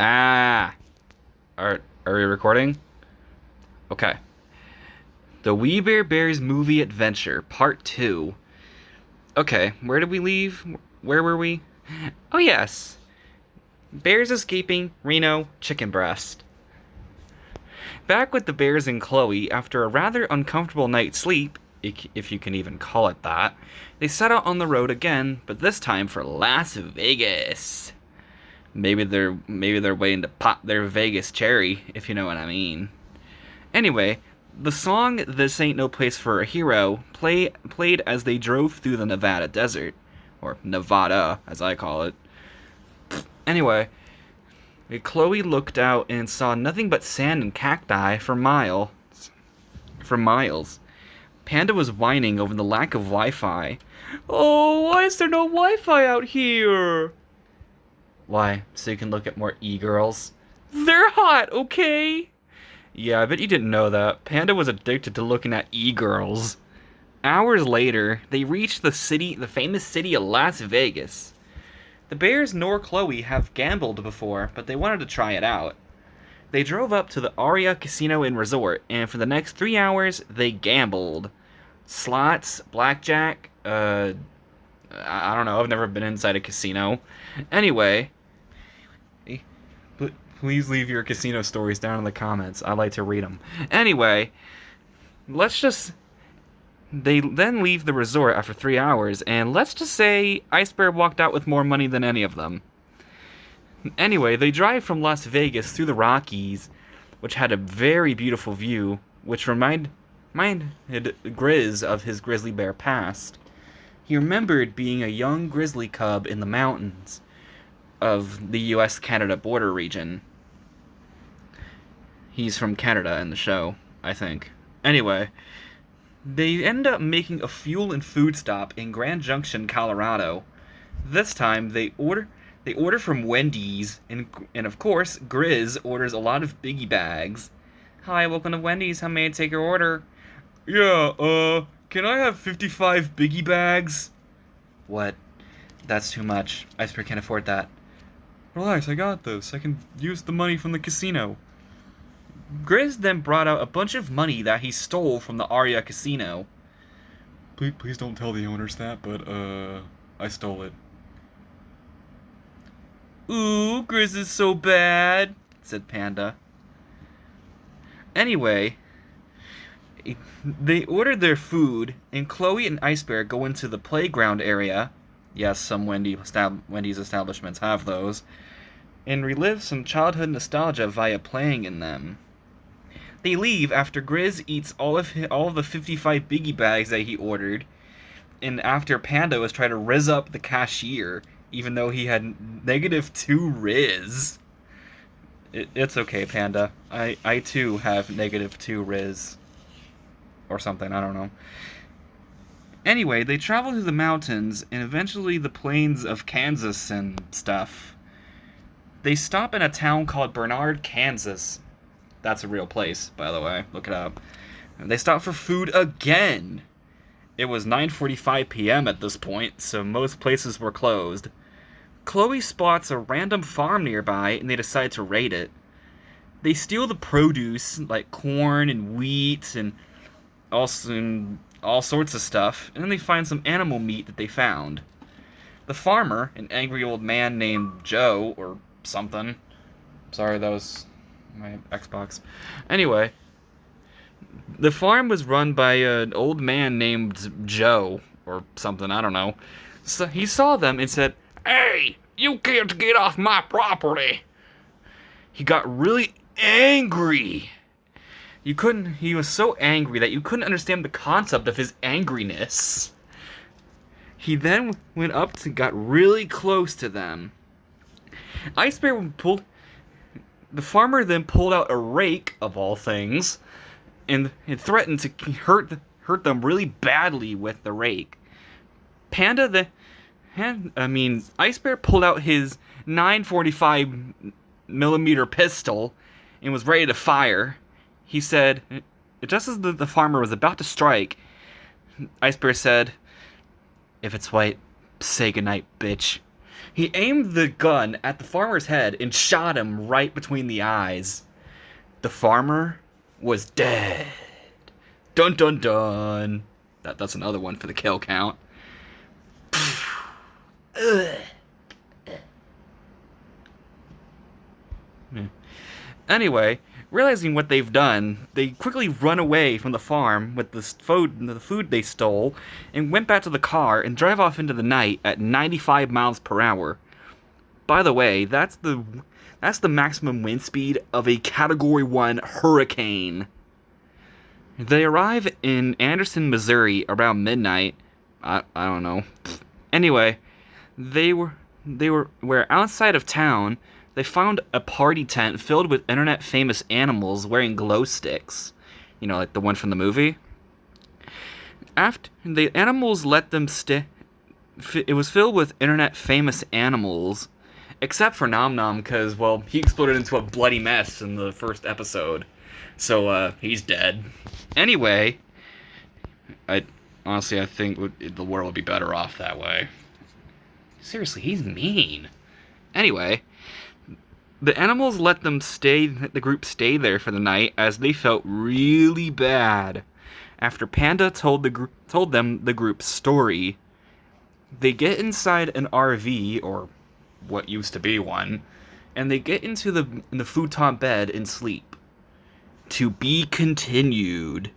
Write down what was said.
Ah, are we recording? Okay. The We Bare Bears Movie Adventure, Part 2. Okay, where did we leave? Where were we? Oh, yes. Bears escaping Reno chicken breast. Back with the Bears and Chloe, after a rather uncomfortable night's sleep, if you can even call it that, they set out on the road again, but this time for Las Vegas. Maybe they're waiting to pop their Vegas cherry, if you know what I mean. Anyway, the song "This Ain't No Place for a Hero" played as they drove through the Nevada desert, or Nevada, as I call it. Anyway, Chloe looked out and saw nothing but sand and cacti for miles. For miles. Panda was whining over the lack of Wi-Fi. Oh, why is there no Wi-Fi out here? Why, so you can look at more e-girls? They're hot, okay? Yeah, I bet you didn't know that. Panda was addicted to looking at e-girls. Hours later, they reached the famous city of Las Vegas. The Bears nor Chloe have gambled before, but they wanted to try it out. They drove up to the Aria Casino and Resort, and for the next 3 hours, they gambled. Slots, blackjack, I don't know, I've never been inside a casino. Anyway, please leave your casino stories down in the comments. I like to read them. Anyway, they then leave the resort after 3 hours, and let's just say Ice Bear walked out with more money than any of them. Anyway, they drive from Las Vegas through the Rockies, which had a very beautiful view, which reminded Grizz of his grizzly bear past. He remembered being a young grizzly cub in the mountains of the US-Canada border region. He's from Canada in the show, I think. Anyway, they end up making a fuel and food stop in Grand Junction, Colorado. This time, they order from Wendy's, and of course, Grizz orders a lot of biggie bags. Hi, welcome to Wendy's. How may I take your order? Yeah, can I have 55 biggie bags? What? That's too much. Ice Bear can't afford that. Relax, I got this. I can use the money from the casino. Grizz then brought out a bunch of money that he stole from the Aria Casino. Please don't tell the owners that, but, I stole it. Ooh, Grizz is so bad, said Panda. Anyway, they ordered their food, and Chloe and Ice Bear go into the playground area. Yes, some Wendy's establishments have those. And relive some childhood nostalgia via playing in them. They leave after Grizz eats all of the 55 biggie bags that he ordered, and after Panda was trying to rizz up the cashier, even though he had -2 Riz. It's okay, Panda. I too have -2 Riz. Or something, I don't know. Anyway, they travel through the mountains and eventually the plains of Kansas and stuff. They stop in a town called Bernard, Kansas. That's a real place, by the way. Look it up. They stop for food again. It was 9:45 p.m. at this point, so most places were closed. Chloe spots a random farm nearby, and they decide to raid it. They steal the produce, like corn and wheat and all sorts of stuff, and then they find some animal meat that they found. The farmer, an angry old man named Joe, or something. Sorry, that was my Xbox. Anyway, the farm was run by an old man named Joe, or something, I don't know. So he saw them and said, "Hey, you can't get off my property." He got really angry. He was so angry that you couldn't understand the concept of his angriness. He then went up and got really close to them. The farmer then pulled out a rake, of all things, and threatened to hurt them really badly with the rake. Ice Bear pulled out his 945 millimeter pistol and was ready to fire. He said, just as the farmer was about to strike, Ice Bear said, "If it's white, say goodnight, bitch." He aimed the gun at the farmer's head and shot him right between the eyes. The farmer was dead. Dun dun dun. That's another one for the kill count. Anyway, realizing what they've done, they quickly run away from the farm with the food they stole, and went back to the car and drive off into the night at 95 miles per hour. By the way, that's the maximum wind speed of a Category 1 hurricane. They arrive in Anderson, Missouri around midnight. I don't know. Anyway, they were outside of town. They found a party tent filled with internet famous animals wearing glow sticks. You know, like the one from the movie. After the animals let them stay, it was filled with internet famous animals, except for Nom Nom, because, well, he exploded into a bloody mess in the first episode. So, he's dead. Anyway, I think the world would be better off that way. Seriously, he's mean. Anyway, the animals let the group stay there for the night as they felt really bad. After Panda told them the group's story, they get inside an RV, or what used to be one, and they get into the futon bed and sleep. To be continued.